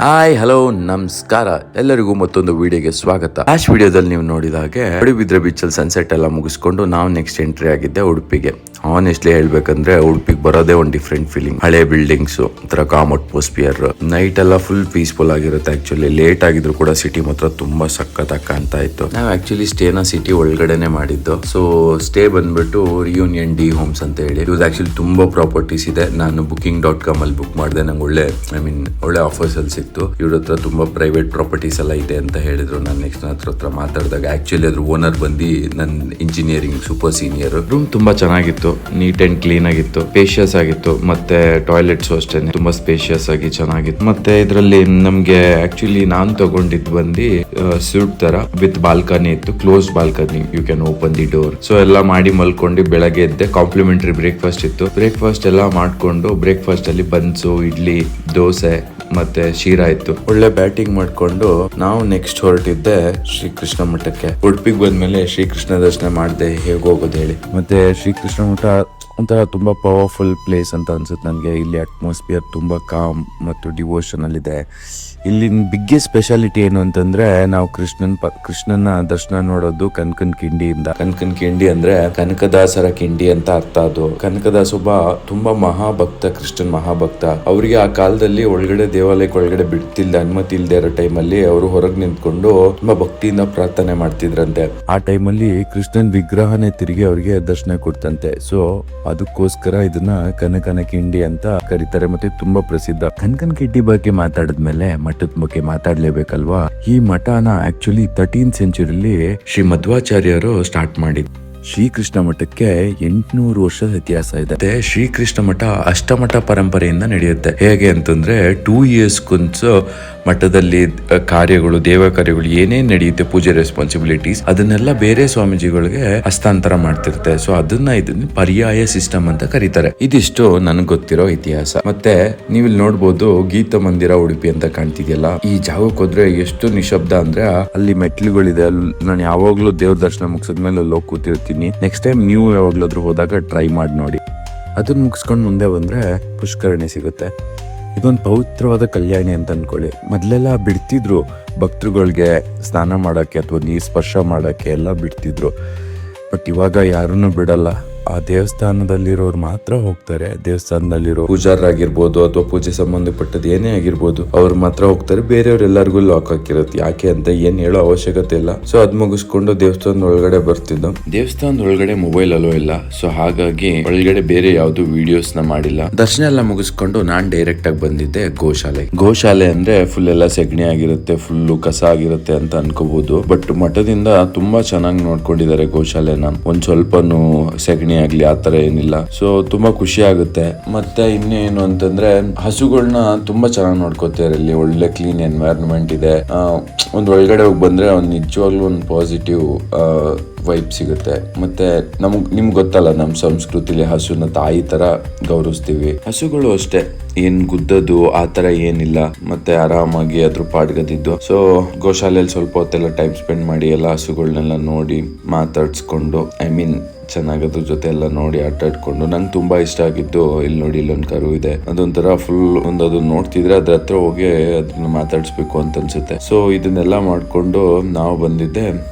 Hi hello ನಮಸ್ಕಾರ ಎಲ್ಲರಿಗೂ ಮತ್ತೊಂದು ವಿಡಿಯೋಗೆ ಸ್ವಾಗತ. ಲಾಸ್ಟ್ ವಿಡಿಯೋದಲ್ಲಿ ನೀವು ನೋಡಿದ ಹಾಗೆ ಪಡುಬಿದ್ರೆ ಬೀಚಲ್ಲಿ ಸನ್ಸೆಟ್ ಎಲ್ಲ ಮುಗಿಸ್ಕೊಂಡು ನಾವು ನೆಕ್ಸ್ಟ್ ಎಂಟ್ರಿ ಆಗಿದ್ದೆ ಉಡುಪಿಗೆ. ಆನೆಸ್ಟ್ಲಿ ಹೇಳ್ಬೇಕಂದ್ರೆ ಉಡುಪಿಗೆ ಬರೋದೇ ಒಂದು ಡಿಫ್ರೆಂಟ್ ಫೀಲಿಂಗ್. ಹಳೆ ಬಿಲ್ಡಿಂಗ್ಸ್, ಒಂಥರ ಕಾಮ್ ಅಟ್ಮಾಸ್ಫಿಯರ್, ನೈಟ್ ಎಲ್ಲ ಫುಲ್ ಪೀಸ್ಫುಲ್ ಆಗಿರುತ್ತೆ. ಆಕ್ಚುಲಿ ಲೇಟ್ ಆಗಿದ್ರು ಕೂಡ ಸಿಟಿ ಮಾತ್ರ ತುಂಬಾ ಸಖತ್ತಾಗಿ ಕಾಣ್ತಾ ಇತ್ತು. ನಾವು ಆಕ್ಚುಲಿ ಸ್ಟೇನ ಸಿಟಿ ಒಳಗಡೆನೆ ಮಾಡಿದ್ದು. ಸೊ ಸ್ಟೇ ಬಂದ್ಬಿಟ್ಟು ರಿಯೂನಿಯನ್ ಡಿ ಹೋಮ್ಸ್ ಅಂತ ಹೇಳಿ. ಇದು ಆಕ್ಚುಲಿ ತುಂಬಾ ಪ್ರಾಪರ್ಟೀಸ್ ಇದೆ. ನಾನು booking.com ಅಲ್ಲಿ ಬುಕ್ ಮಾಡಿದೆ. ನಂಗೆ ಒಳ್ಳೆ ಆಫರ್ಸ್ ಅಲ್ಲಿ ಸಿಕ್ತು. ಇವ್ರ ಹತ್ರ ತುಂಬಾ ಪ್ರೈವೇಟ್ ಪ್ರಾಪರ್ಟೀಸ್ ಎಲ್ಲ ಇದೆ ಅಂತ ಹೇಳಿದ್ರು. ನಾನು ನೆಕ್ಸ್ಟ್ ಹತ್ರ ಮಾತಾಡಿದಾಗ ಆಕ್ಚುಲಿ ಅದ್ರ ಓನರ್ ಬಂದು ನನ್ನ ಇಂಜಿನಿಯರಿಂಗ್ ಸೂಪರ್ ಸೀನಿಯರ್. ರೂಮ್ ತುಂಬಾ ಚೆನ್ನಾಗಿತ್ತು, ನೀಟ್ ಅಂಡ್ ಕ್ಲೀನ್ ಆಗಿತ್ತು, ಸ್ಪೇಷಿಯಸ್ ಆಗಿತ್ತು. ಮತ್ತೆ ಟಾಯ್ಲೆಟ್ಸ್ ಅಷ್ಟೇ ತುಂಬಾ ಸ್ಪೇಷಿಯಸ್ ಆಗಿ ಚೆನ್ನಾಗಿತ್ತು. ಮತ್ತೆ ಇದರಲ್ಲಿ ನಮ್ಗೆ ಆಕ್ಚುಲಿ ನಾನು ತಗೊಂಡಿದ್ದು ಬಂದು ಸ್ಯೂಟ್ ತರ ವಿತ್ ಬಾಲ್ಕನಿ ಇತ್ತು, close balcony, you can open the door. So ಎಲ್ಲ ಮಾಡಿ ಮಲ್ಕೊಂಡು ಬೆಳಗ್ಗೆ ಎದ್ದೆ. ಕಾಂಪ್ಲಿಮೆಂಟರಿ ಬ್ರೇಕ್ಫಾಸ್ಟ್ ಇತ್ತು. ಬ್ರೇಕ್ಫಾಸ್ಟ್ ಎಲ್ಲ ಮಾಡ್ಕೊಂಡು ಬ್ರೇಕ್ಫಾಸ್ಟ್ ಅಲ್ಲಿ ಬನ್ಸು, ಇಡ್ಲಿ, ದೋಸೆ ಮತ್ತೆ ಶೀರಾ ಇತ್ತು. ಒಳ್ಳೆ ಬ್ಯಾಟಿಂಗ್ ಮಾಡ್ಕೊಂಡು ನಾವು ನೆಕ್ಸ್ಟ್ ಹೊರಟಿದ್ದೆ ಶ್ರೀಕೃಷ್ಣ ಮಠಕ್ಕೆ. ಉಡುಪಿಗೆ ಬಂದ್ಮೇಲೆ ಶ್ರೀಕೃಷ್ಣ ದರ್ಶನ ಮಾಡದೆ ಹೇಗೆ ಹೋಗೋದು ಹೇಳಿ. ಮತ್ತೆ ಶ್ರೀಕೃಷ್ಣ ಮಠ ಒಂಥರ ತುಂಬಾ ಪವರ್ಫುಲ್ ಪ್ಲೇಸ್ ಅಂತ ಅನ್ಸುತ್ತೆ ನನಗೆ. ಇಲ್ಲಿ ಅಟ್ಮಾಸ್ಫಿಯರ್ ತುಂಬಾ ಕಾಮ್ ಮತ್ತು ಡಿವೋಷನಲ್ ಇದೆ. ಇಲ್ಲಿನ ಬಿಗ್ಗೆಸ್ಟ್ ಸ್ಪೆಷಾಲಿಟಿ ಏನು ಅಂತಂದ್ರೆ ನಾವು ಕೃಷ್ಣನ ದರ್ಶನ ನೋಡೋದು ಕನಕನ ಕಿಂಡಿಯಿಂದ. ಕನಕನ ಕಿಂಡಿ ಅಂದ್ರೆ ಕನಕದಾಸರ ಕಿಂಡಿ ಅಂತ ಅರ್ಥ. ಅದು ಕನಕದಾಸ ಒಬ್ಬ ತುಂಬಾ ಮಹಾಭಕ್ತ, ಕೃಷ್ಣನ್ ಮಹಾಭಕ್ತ. ಅವರಿಗೆ ಆ ಕಾಲದಲ್ಲಿ ಒಳಗಡೆ ದೇವಾಲಯಕ್ಕೆ ಒಳಗಡೆ ಬಿಡ್ತಿಲ್ದೆ, ಅನುಮತಿ ಇಲ್ದೇ ಇರೋ ಟೈಮಲ್ಲಿ ಅವರು ಹೊರಗೆ ನಿಂತ್ಕೊಂಡು ತುಂಬಾ ಭಕ್ತಿಯಿಂದ ಪ್ರಾರ್ಥನೆ ಮಾಡ್ತಿದ್ರಂತೆ. ಆ ಟೈಮಲ್ಲಿ ಕೃಷ್ಣನ್ ವಿಗ್ರಹನೇ ತಿರುಗಿ ಅವ್ರಿಗೆ ದರ್ಶನ ಕೊಡ್ತಂತೆ. ಸೊ ಅದಕ್ಕೋಸ್ಕರ ಇದನ್ನ ಕನಕನ ಕಿಂಡಿ ಅಂತ ಕರೀತಾರೆ. ಮತ್ತೆ ತುಂಬಾ ಪ್ರಸಿದ್ಧ. ಕನಕನ ಕಿಂಡಿ ಬಗ್ಗೆ ಮಾತಾಡಿದ್ಮೇಲೆ ಮಠದ ಬಗ್ಗೆ ಮಾತಾಡ್ಲೇಬೇಕಲ್ವಾ. ಈ ಮಠನ ಆಕ್ಚುಲಿ 13th ಸೆಂಚುರಿಲಿ ಶ್ರೀ ಮಧ್ವಾಚಾರ್ಯರು ಸ್ಟಾರ್ಟ್ ಮಾಡಿದ್ರು. ಶ್ರೀಕೃಷ್ಣ ಮಠಕ್ಕೆ 800 ವರ್ಷದ ಇತಿಹಾಸ ಇದೆ. ಶ್ರೀಕೃಷ್ಣ ಮಠ ಅಷ್ಟಮಠ ಪರಂಪರೆಯಿಂದ ನಡೆಯುತ್ತೆ. ಹೇಗೆ ಅಂತಂದ್ರೆ 2 years ಮಠದಲ್ಲಿ ಕಾರ್ಯಗಳು, ದೇವ ಕಾರ್ಯಗಳು ಏನೇನ್ ನಡೆಯುತ್ತೆ, ಪೂಜೆ ರೆಸ್ಪಾನ್ಸಿಬಿಲಿಟೀಸ್, ಅದನ್ನೆಲ್ಲ ಬೇರೆ ಸ್ವಾಮೀಜಿಗಳಿಗೆ ಹಸ್ತಾಂತರ ಮಾಡ್ತಿರ್ತೆ. ಸೊ ಇದನ್ನ ಪರ್ಯಾಯ ಸಿಸ್ಟಮ್ ಅಂತ ಕರೀತಾರೆ. ಇದಿಷ್ಟು ನನಗೆ ಗೊತ್ತಿರೋ ಇತಿಹಾಸ. ಮತ್ತೆ ನೀವಿಲ್ಲಿ ನೋಡ್ಬೋದು ಗೀತ ಮಂದಿರ ಉಡುಪಿ ಅಂತ ಕಾಣ್ತಿದ್ಯಲ್ಲ. ಈ ಜಾಗಕ್ಕೆ ಹೋದ್ರೆ ಎಷ್ಟು ನಿಶಬ್ದ ಅಂದ್ರೆ ಅಲ್ಲಿ ಮೆಟ್ಲುಗಳಿದೆ. ನಾನು ಯಾವಾಗ್ಲೂ ದೇವ್ರ ದರ್ಶನ ಮುಗಿಸಿದ್ಮೇಲೆ ಅಲ್ಲಿ ಹೋಗಿ ಕೂತಿರ್ತೀನಿ. ನೆಕ್ಸ್ಟ್ ಟೈಮ್ ನೀವು ಯಾವಾಗ್ಲಾದ್ರೂ ಹೋದಾಗ ಟ್ರೈ ಮಾಡಿ ನೋಡಿ. ಅದನ್ನ ಮುಗಿಸ್ಕೊಂಡು ಮುಂದೆ ಬಂದ್ರೆ ಪುಷ್ಕರಣಿ ಸಿಗುತ್ತೆ. ಇದೊಂದು ಪವಿತ್ರವಾದ ಕಲ್ಯಾಣಿ ಅಂತ ಅನ್ಕೊಳ್ಳಿ. ಮೊದ್ಲೆಲ್ಲ ಬಿಡ್ತಿದ್ರು ಭಕ್ತರುಗಳಿಗೆ ಸ್ನಾನ ಮಾಡಕ್ಕೆ ಅಥವಾ ನೀರು ಸ್ಪರ್ಶ ಮಾಡಕ್ಕೆ ಎಲ್ಲ ಬಿಡ್ತಿದ್ರು. ಬಟ್ ಇವಾಗ ಯಾರನ್ನು ಬಿಡಲ್ಲ. ಆ ದೇವಸ್ಥಾನದಲ್ಲಿರೋರು ಮಾತ್ರ ಹೋಗ್ತಾರೆ. ದೇವಸ್ಥಾನದಲ್ಲಿರೋ ಪೂಜಾರರಾಗಿರ್ಬೋದು ಅಥವಾ ಪೂಜೆ ಸಂಬಂಧಪಟ್ಟದ್ದು ಏನೇ ಆಗಿರ್ಬೋದು, ಅವ್ರು ಮಾತ್ರ ಹೋಗ್ತಾರೆ. ಬೇರೆಯವ್ರೆಲ್ಲರಿಗೂ ಲಾಕ್ ಹಾಕಿರುತ್ತೆ. ಯಾಕೆ ಅಂತ ಏನ್ ಹೇಳೋ ಅವಶ್ಯಕತೆ ಇಲ್ಲ. ಸೊ ಅದ್ ಮುಗಿಸ್ಕೊಂಡು ದೇವಸ್ಥಾನದ ಒಳಗಡೆ ಬರ್ತಿದ್ದು. ದೇವಸ್ಥಾನದ ಒಳಗಡೆ ಮೊಬೈಲ್ ಅಲೋ ಇಲ್ಲ. ಸೊ ಹಾಗಾಗಿ ಒಳಗಡೆ ಬೇರೆ ಯಾವ್ದು ವಿಡಿಯೋಸ್ ನ ಮಾಡಿಲ್ಲ. ದರ್ಶನ ಎಲ್ಲ ಮುಗಿಸ್ಕೊಂಡು ನಾನ್ ಡೈರೆಕ್ಟ್ ಆಗಿ ಬಂದಿದ್ದೆ ಗೋಶಾಲೆ ಅಂದ್ರೆ ಫುಲ್ ಎಲ್ಲ ಸೆಗಣಿ ಆಗಿರುತ್ತೆ, ಫುಲ್ ಕಸ ಆಗಿರುತ್ತೆ ಅಂತ ಅನ್ಕೋಬಹುದು. ಬಟ್ ಮಠದಿಂದ ತುಂಬಾ ಚೆನ್ನಾಗಿ ನೋಡ್ಕೊಂಡಿದ್ದಾರೆ ಗೋಶಾಲೆನ. ಒಂದ್ ಸ್ವಲ್ಪನು ಸೆಗಣಿ ಆಗ್ಲಿ ಆತರ ಏನಿಲ್ಲ. ಸೊ ತುಂಬಾ ಖುಷಿ ಆಗುತ್ತೆ. ಮತ್ತೆ ಇನ್ನೇನು ಅಂತಂದ್ರೆ ಹಸುಗಳನ್ನ ತುಂಬಾ ಚೆನ್ನಾಗಿ ನೋಡ್ಕೋತಾರೆ. ಇಲ್ಲಿ ಒಳ್ಳೆ ಕ್ಲೀನ್ ಎನ್ವೈರನ್ಮೆಂಟ್ ಇದೆ. ಒಂದ್ ಒಳಗಡೆ ಹೋಗಿ ಬಂದ್ರೆ ಒಂದ್ ನಿಜವಾಗ್ಲೂ ಒಂದು ಪಾಸಿಟಿವ್ ವೈಬ್ ಸಿಗುತ್ತೆ. ಮತ್ತೆ ನಿಮ್ಗೆ ಗೊತ್ತಲ್ಲ, ನಮ್ ಸಂಸ್ಕೃತಿಲಿ ಹಸುನ ತಾಯಿ ತರ ಗೌರವಿಸ್ತೀವಿ. ಹಸುಗಳು ಅಷ್ಟೇ, ಏನ್ ಗುದ್ದದು ಆತರ ಏನಿಲ್ಲ. ಮತ್ತೆ ಆರಾಮಾಗಿ ಅದ್ರ ಪಾಡ್ಗದಿದ್ದು. ಸೊ ಗೋಶಾಲೆಯಲ್ಲಿ ಸ್ವಲ್ಪ ಹೊತ್ತೆಲ್ಲ ಟೈಮ್ ಸ್ಪೆಂಡ್ ಮಾಡಿ ಎಲ್ಲ ಹಸುಗಳನ್ನೆಲ್ಲ ನೋಡಿ ಮಾತಾಡ್ಸ್ಕೊಂಡು, ಚೆನ್ನಾಗದ್ರ ಜೊತೆ ಎಲ್ಲ ನೋಡಿ ಆಟ ಆಡ್ಕೊಂಡು, ನಂಗೆ ತುಂಬಾ ಇಷ್ಟ ಆಗಿದ್ದು ಇಲ್ಲಿ ನೋಡಿ, ಇಲ್ಲೊಂದು ಕರು ಇದೆ. ಅದೊಂಥರ ಫುಲ್ ಅದನ್ನ ನೋಡ್ತಿದ್ರೆ ಅದ್ರ ಹತ್ರ ಹೋಗಿ ಅದನ್ನ ಮಾತಾಡ್ಸ್ಬೇಕು ಅಂತ ಅನ್ಸುತ್ತೆ. ಸೊ ಇದನ್ನೆಲ್ಲ ಮಾಡ್ಕೊಂಡು ನಾವು ಬಂದಿದ್ದೆ.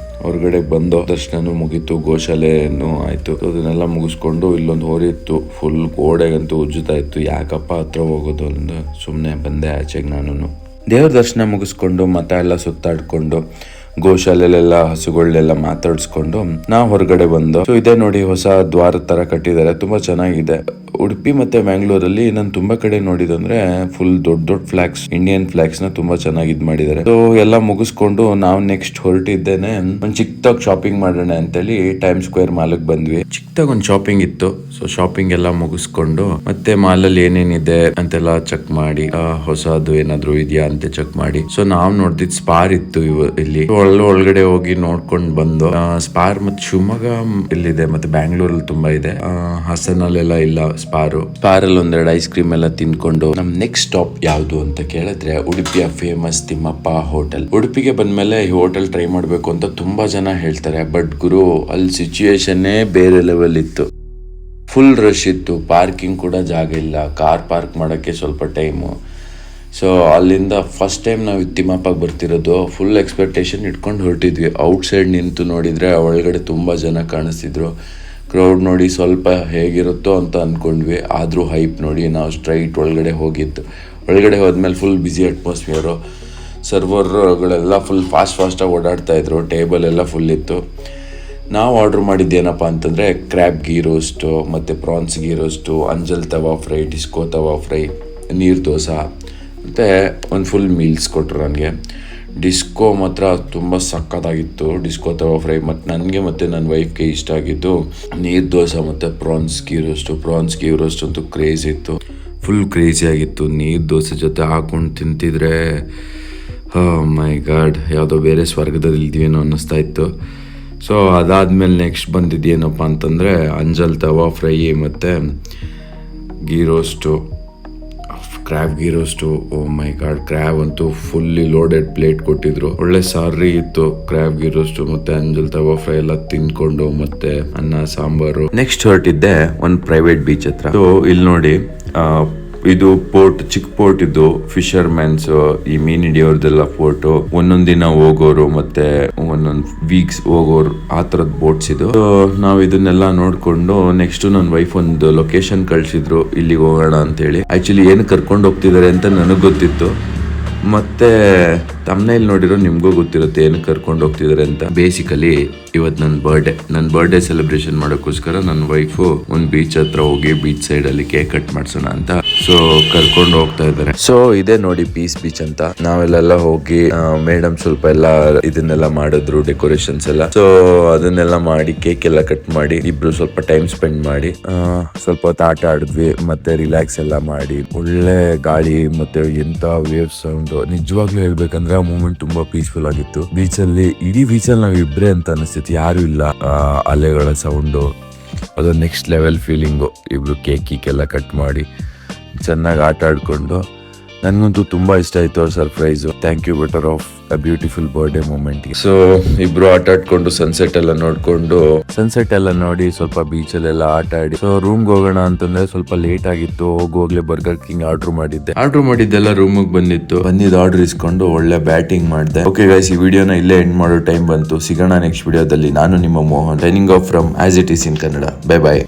ಹೊರಗಡೆ ಬಂದು ದರ್ಶನನೂ ಮುಗೀತು, ಗೋಶಾಲೆನೂ ಆಯ್ತು. ಅದನ್ನೆಲ್ಲ ಮುಗಿಸ್ಕೊಂಡು ಇಲ್ಲೊಂದು ಹೋರಿ ಇತ್ತು, ಫುಲ್ ಗೋಡೆಗಂತೂ ಉಜ್ಜುತ್ತಾ ಇತ್ತು. ಯಾಕಪ್ಪ ಹತ್ರ ಹೋಗೋದು ಅಂತ ಸುಮ್ಮನೆ ಬಂದೆ ಆಚೆಗೆ. ನಾನು ದೇವ್ರ ದರ್ಶನ ಮುಗಿಸ್ಕೊಂಡು ಮಠ ಎಲ್ಲ ಸುತ್ತಾಡ್ಕೊಂಡು ಗೋಶಾಲೆಲ್ಲ ಹಸುಗಳನ್ನೆಲ್ಲ ಮಾತಾಡ್ಸ್ಕೊಂಡು ನಾವು ಹೊರಗಡೆ ಬಂದು. ಸೊ ಇದೇ ನೋಡಿ ಹೊಸ ದ್ವಾರದ ತರ ಕಟ್ಟಿದ್ದಾರೆ, ತುಂಬಾ ಚೆನ್ನಾಗಿದೆ. ಉಡುಪಿ ಮತ್ತೆ ಮ್ಯಾಂಗ್ಳೂರಲ್ಲಿ ನಾನು ತುಂಬಾ ಕಡೆ ನೋಡಿದಂದ್ರೆ ಫುಲ್ ದೊಡ್ಡ ಫ್ಲಾಗ್ಸ್, ಇಂಡಿಯನ್ ಫ್ಲಾಗ್ಸ್ ನ ತುಂಬಾ ಚೆನ್ನಾಗಿ ಇದ್ ಮಾಡಿದ್ದಾರೆ. ಸೊ ಎಲ್ಲ ಮುಗಿಸ್ಕೊಂಡು ನಾವು ನೆಕ್ಸ್ಟ್ ಹೊರಟಿದ್ದೇನೆ ಒಂದ್ ಚಿಕ್ಕದಾಗಿ ಶಾಪಿಂಗ್ ಮಾಡೋಣ ಅಂತೇಳಿ ಟೈಮ್ ಸ್ಕ್ವೇರ್ ಮಾಲ್ಗೆ ಬಂದ್ವಿ. ಚಿಕ್ಕದಾಗಿ ಒಂದು ಶಾಪಿಂಗ್ ಇತ್ತು. ಸೊ ಶಾಪಿಂಗ್ ಎಲ್ಲ ಮುಗಿಸ್ಕೊಂಡು ಮತ್ತೆ ಮಾಲಲ್ಲಿ ಏನೇನಿದೆ ಅಂತೆಲ್ಲ ಚೆಕ್ ಮಾಡಿ, ಹೊಸದು ಏನಾದ್ರು ಇದೆಯಾ ಅಂತ ಚೆಕ್ ಮಾಡಿ. ಸೊ ನಾವ್ ನೋಡ್ದಿದ್ ಸ್ಪಾರ್ ಇತ್ತು ಇಲ್ಲಿ. ಒಳಗಡೆ ಹೋಗಿ ನೋಡ್ಕೊಂಡ್ ಬಂದು, ಸ್ಪಾರ್ ಮತ್ತೆ ಶಿವಮೊಗ್ಗ ಇಲ್ಲಿದೆ, ಮತ್ತೆ ಬ್ಯಾಂಗ್ಳೂರಲ್ಲಿ ತುಂಬಾ ಇದೆ. ಹಾಸನಲ್ಲೆಲ್ಲ ಇಲ್ಲ ಸ್ಪಾರಲ್ಲಿ ಒಂದೆರಡು ಐಸ್ ಕ್ರೀಮ್ ಎಲ್ಲ ತಿನ್ಕೊಂಡು ನಮ್ ನೆಕ್ಸ್ಟ್ ಸ್ಟಾಪ್ ಯಾವ್ದು ಅಂತ ಕೇಳಿದ್ರೆ ಉಡುಪಿಯ ಫೇಮಸ್ ತಿಮ್ಮಪ್ಪ ಹೋಟೆಲ್. ಉಡುಪಿಗೆ ಬಂದ್ಮೇಲೆ ಈ ಹೋಟೆಲ್ ಟ್ರೈ ಮಾಡ್ಬೇಕು ಅಂತ ತುಂಬಾ ಜನ ಹೇಳ್ತಾರೆ. ಬಟ್ ಗುರು, ಅಲ್ಲಿ ಸಿಚುಯೇಷನ್ನೇ ಬೇರೆ ಲೆವೆಲ್ ಇತ್ತು. ಫುಲ್ ರಶ್ ಇತ್ತು. ಪಾರ್ಕಿಂಗ್ ಕೂಡ ಜಾಗ ಇಲ್ಲ. ಕಾರ್ ಪಾರ್ಕ್ ಮಾಡಕ್ಕೆ ಸ್ವಲ್ಪ ಟೈಮು. ಸೊ ಅಲ್ಲಿಂದ ಫಸ್ಟ್ ಟೈಮ್ ನಾವು ತಿಮ್ಮಪ್ಪಗೆ ಬರ್ತಿರೋದು. ಫುಲ್ ಎಕ್ಸ್ಪೆಕ್ಟೇಷನ್ ಇಟ್ಕೊಂಡು ಹೊರಟಿದ್ವಿ. ಔಟ್ಸೈಡ್ ನಿಂತು ನೋಡಿದರೆ ಒಳಗಡೆ ತುಂಬ ಜನ ಕಾಣಿಸ್ತಿದ್ರು. ಕ್ರೌಡ್ ನೋಡಿ ಸ್ವಲ್ಪ ಹೇಗಿರುತ್ತೋ ಅಂತ ಅಂದ್ಕೊಂಡ್ವಿ. ಆದರೂ ಹೈಪ್ ನೋಡಿ ನಾವು ಸ್ಟ್ರೈಟ್ ಒಳಗಡೆ ಹೋಗಿದ್ದು. ಒಳಗಡೆ ಹೋದ್ಮೇಲೆ ಫುಲ್ ಬ್ಯುಸಿ ಅಟ್ಮಾಸ್ಫಿಯರು. ಸರ್ವರ್ಗಳೆಲ್ಲ ಫುಲ್ ಫಾಸ್ಟಾಗಿ ಓಡಾಡ್ತಾಯಿದ್ರು. ಟೇಬಲ್ ಎಲ್ಲ ಫುಲ್ ಇತ್ತು. ನಾವು ಆರ್ಡ್ರ್ ಮಾಡಿದ್ದೇನಪ್ಪ ಅಂತಂದರೆ ಕ್ರ್ಯಾಬ್ ಗೀ ರೋಸ್ಟು ಮತ್ತು France ghee roast, ಅಂಜಲ್ tawa fry, disco ತವಾ ಫ್ರೈ, ನೀರು ದೋಸೆ ಮತ್ತು ಒಂದು ಫುಲ್ ಮೀಲ್ಸ್ ಕೊಟ್ಟರು ನನಗೆ. ಡಿಸ್ಕೋ ಮಾತ್ರ ತುಂಬ ಸಕ್ಕತ್ತಾಗಿತ್ತು. ಡಿಸ್ಕೋ ತವಾ ಫ್ರೈ ಮತ್ತು ನನಗೆ ಮತ್ತು ನನ್ನ ವೈಫ್ಗೆ ಇಷ್ಟ ಆಗಿದ್ದು ನೀರು ದೋಸೆ ಮತ್ತು ಪ್ರಾನ್ಸ್ ಗೀ ರೋಸ್ಟ್ ಅಂತೂ ಕ್ರೇಜ್ ಇತ್ತು. ಫುಲ್ ಕ್ರೇಜಿ ಆಗಿತ್ತು. ನೀರು ದೋಸೆ ಜೊತೆ ಹಾಕ್ಕೊಂಡು ತಿಂತಿದ್ರೆ ಮೈ ಗಾಡ್, ಯಾವುದೋ ಬೇರೆ ಸ್ವರ್ಗದಲ್ಲಿ ಇದ್ದೀವೇನೋ ಅನ್ನಿಸ್ತಾ ಇತ್ತು. ಸೊ ಅದಾದಮೇಲೆ ನೆಕ್ಸ್ಟ್ ಬಂದಿದ್ದೇನಪ್ಪ ಅಂತಂದರೆ ಅಂಜಲ್ ತವಾ ಫ್ರೈ ಮತ್ತು ghee roast, crab ghee roast. Oh my god, crab ಅಂತೂ ಫುಲ್ಲಿ ಲೋಡೆಡ್ ಪ್ಲೇಟ್ ಕೊಟ್ಟಿದ್ರು. ಒಳ್ಳೆ ಸಾರಿ ಇತ್ತು. ಕ್ರ್ಯಾಬ್ ಗೀ ರೋಸ್ಟು ಮತ್ತು ಅಂಜಲ್ ತವಾ ಫ್ರೈ ಎಲ್ಲ ತಿಂದ್ಕೊಂಡು ಮತ್ತೆ ಅನ್ನ ಸಾಂಬಾರು. ನೆಕ್ಸ್ಟ್ ಹೊರಟಿದ್ದೆ ಒಂದು ಪ್ರೈವೇಟ್ ಬೀಚ್ ಹತ್ರ. ಸೊ ಇಲ್ಲಿ ನೋಡಿ, ಇದು ಪೋರ್ಟ್, ಚಿಕ್ಕ ಪೋರ್ಟ್ ಇದು. ಫಿಶರ್ಮ್ಯಾನ್ಸ್, ಈ ಮೀನ್ ಹಿಡಿಯೋರ್ದೆಲ್ಲ ಪೋರ್ಟು. ಒಂದೊಂದು ದಿನ ಹೋಗೋರು ಮತ್ತೆ ಒಂದೊಂದು ವೀಕ್ಸ್ ಹೋಗೋರು, ಆ ಥರದ ಬೋಟ್ಸ್ ಇದು. ನಾವು ಇದನ್ನೆಲ್ಲ ನೋಡ್ಕೊಂಡು ನೆಕ್ಸ್ಟ್ ನನ್ನ ವೈಫ್ ಒಂದು ಲೊಕೇಶನ್ ಕಳ್ಸಿದ್ರು, ಇಲ್ಲಿಗೆ ಹೋಗೋಣ ಅಂತೇಳಿ. ಆಕ್ಚುಲಿ ಏನು ಕರ್ಕೊಂಡು ಹೋಗ್ತಿದ್ದಾರೆ ಅಂತ ನನಗೆ ಗೊತ್ತಿತ್ತು. ಮತ್ತೆ ತಮ್ಮನೇಲಿ ನೋಡಿರೋ ನಿಮಗೂ ಗೊತ್ತಿರುತ್ತೆ ಏನು ಕರ್ಕೊಂಡು ಹೋಗ್ತಿದ್ದಾರೆ ಅಂತ. ಬೇಸಿಕಲಿ ಇವತ್ತು ನನ್ನ ಬರ್ಡೇ ಸೆಲೆಬ್ರೇಷನ್ ಮಾಡೋಕ್ಕೋಸ್ಕರ ನನ್ನ ವೈಫು ಒಂದು ಬೀಚ್ ಹತ್ರ ಹೋಗಿ ಬೀಚ್ ಸೈಡಲ್ಲಿ ಕೇಕ್ ಕಟ್ ಮಾಡ್ಸೋಣ ಅಂತ ಸೊ ಕರ್ಕೊಂಡು ಹೋಗ್ತಾ ಇದ್ದಾರೆ. ಸೊ ಇದೇ ನೋಡಿ ಪೀಸ್ ಬೀಚ್ ಅಂತ. ನಾವೆಲ್ಲ ಹೋಗಿ ಮೇಡಮ್ ಸ್ವಲ್ಪ ಎಲ್ಲ ಇದನ್ನೆಲ್ಲ ಮಾಡಿದ್ರು, ಡೆಕೋರೇಷನ್ಸ್ ಎಲ್ಲ. ಸೊ ಅದನ್ನೆಲ್ಲ ಮಾಡಿ ಕೇಕ್ ಎಲ್ಲ ಕಟ್ ಮಾಡಿ ಇಬ್ರು ಸ್ವಲ್ಪ ಟೈಮ್ ಸ್ಪೆಂಡ್ ಮಾಡಿ ಸ್ವಲ್ಪ ಹೊತ್ತು ಆಟ ಆಡಿದ್ವಿ. ಮತ್ತೆ ರಿಲ್ಯಾಕ್ಸ್ ಎಲ್ಲ ಮಾಡಿ, ಒಳ್ಳೆ ಗಾಳಿ ಮತ್ತೆ ಎಂತ ವೇವ್ ಸೌಂಡ್. ನಿಜವಾಗ್ಲೂ ಹೇಳ್ಬೇಕಂದ್ರೆ ಆ ಮೂಮೆಂಟ್ ತುಂಬಾ ಪೀಸ್ಫುಲ್ ಆಗಿತ್ತು. ಇಡೀ ಬೀಚಲ್ಲಿ ನಾವು ಇಬ್ರೇ ಅಂತ ಅನಿಸ್ತಿತ್ತು, ಯಾರು ಇಲ್ಲ. ಅಲೆಗಳ ಸೌಂಡು, ಅದು ನೆಕ್ಸ್ಟ್ ಲೆವೆಲ್ ಫೀಲಿಂಗು. ಇಬ್ರು ಕೇಕೆಲ್ಲ ಕಟ್ ಮಾಡಿ ಚೆನ್ನಾಗಿ ಆಟ ಆಡ್ಕೊಂಡು, ನನಗಂತೂ ತುಂಬಾ ಇಷ್ಟ ಆಯ್ತು ಅವ್ರ surprise. Thank you better of a beautiful birthday moment. So ಇಬ್ರು ಆಟ ಆಡ್ಕೊಂಡು ಸನ್ಸೆಟ್ ಎಲ್ಲ ನೋಡಿ ಸ್ವಲ್ಪ ಬೀಚಲ್ಲೆಲ್ಲ ಆಟ ಆಡಿ ಸೊ ರೂಮ್ಗೆ ಹೋಗೋಣ ಅಂತಂದ್ರೆ ಸ್ವಲ್ಪ ಲೇಟ್ ಆಗಿತ್ತು. ಹೋಗ್ಲೇ ಬರ್ಗರ್ ಕಿಂಗ್ ಆರ್ಡರ್ ಮಾಡಿದ್ದೆಲ್ಲ ರೂಮಿಗೆ ಬಂದಿದ್ದು ಆರ್ಡರ್ ಇಸ್ಕೊಂಡು ಒಳ್ಳೆ ಬ್ಯಾಟಿಂಗ್ ಮಾಡಿದೆ. ಓಕೆ ಗೈಸ್, ಈ ವಿಡಿಯೋನ ಇಲ್ಲೇ ಎಂಡ್ ಮಾಡೋ ಟೈಮ್ ಬಂತು. ಸಿಗೋಣ ನೆಕ್ಸ್ಟ್ ವಿಡಿಯೋದಲ್ಲಿ. ನಾನು ನಿಮ್ಮ Mohan, signing off from as it is in Kannada. Bye bye.